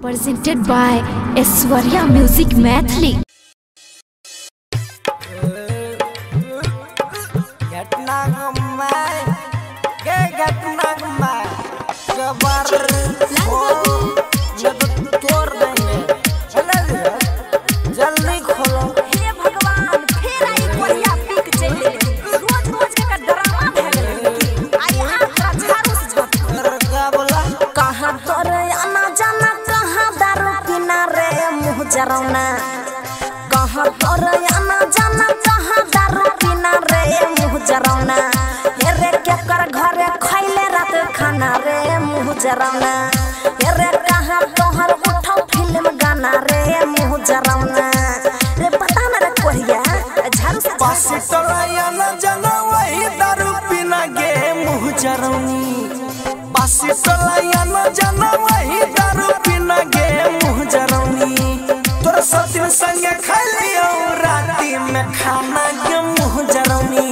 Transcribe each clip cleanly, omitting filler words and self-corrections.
Presented by Aishwarya Music Mathli. जरौना कहाँ तोर आना जाना कहाँ दारू पीना रे मुँह जरौना हेरे के कर घरे खैले रात खाना रे मुँह जरौना हेरे कहाँ तोहर उठाओ फिल्म गाना रे मुँह जरौना रे पता न रे कोरिया झाड़ू से पास तोरा आना जाना वही दारू पीना गे मुँह जरौनी पास तोरा आना जाना वही दारू पीना गे मुँह जरौनी तोरा सतीन संगे खालियो राती में खाना के मुँह जरौनी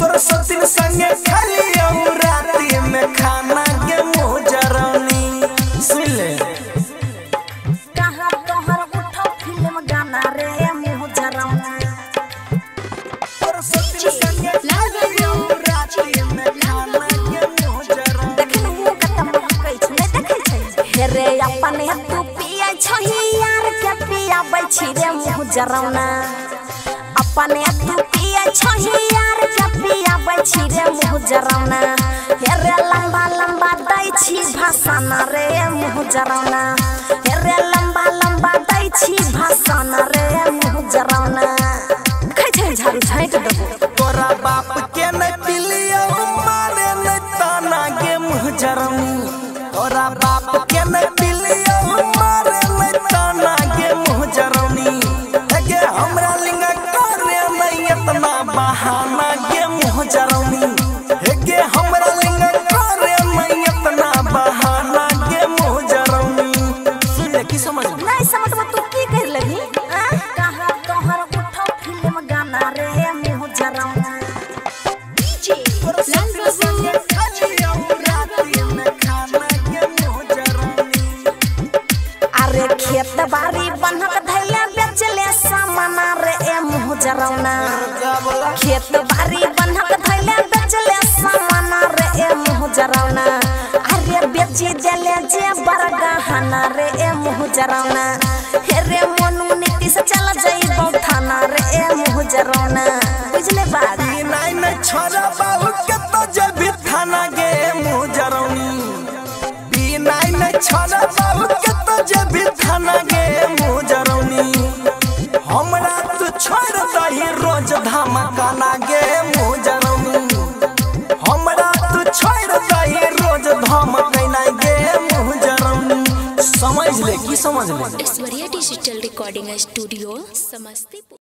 तोरा सतीन संगे खालियो राती में खाना के मुँह जरौनी सुन ले कहाँ तोहर उठाओ फिल्म गाना रे मुँह जरौना तोरा सतीन संगे खालियो राती में खाना के मुँह जरौनी देखन मुँह कतम कहै छै नै देखै छै हेरे अपन तू पियै छही यार के पिया बैठी रे मुँह जरौना अपने तू पिया छही यार के पिया बैठी रे मुँह जरौना हेरे लंबा लंबा दै छी भाषण रे मुँह जरौना हेरे लंबा लंबा दै छी भाषण रे मुँह जरौना खै छै झाड़ी छाँट देबो तोरा बाप के न पिलियो मारे न ताना गे मुँह जरौनी तोरा बाप के न पिलियो मारे न ताना गे मुँह जरौनी गे हमरा लिंगा करे नहीं इतना बहाना गे मुँह जरौनी गे हमरा लिंगा करे नहीं इतना बहाना गे मुँह जरौनी सुन ले की समझ नहीं समझबो तू की कर लेबी कहाँ तोहर उठाओ फिल्म गाना रे मुँह जरौना डीजे लाल रंग खालियो राती में खाना गे मुँह जरौनी अरे खेत बाड़ी बनक धैले बेचले सामान रे मुँह जरौना खेत बाड़ी बनक धैले बेचले सामान रे मुँह जरौना अरे बेची देले जे बरगहना रे मुँह जरौना हेरे मोनू नीतीश चल जइबो थाना रे मुँह जरौना बुझले बात नहीं नहीं छोरा बाबू के तो जब थाना गे मुँह जरौनी नहीं नहीं छोरा बाबू के तो जब थाना गे मुँह जरौनी हमरा तू छोड़ दही रोज धमकाना गे मुँह जरौनी हमरा तू छोड़ दही रोज धमकाना गे मुँह जरौनी समझ ले की समझ ले Aishwarya Digital Recording Studio, Samastipur.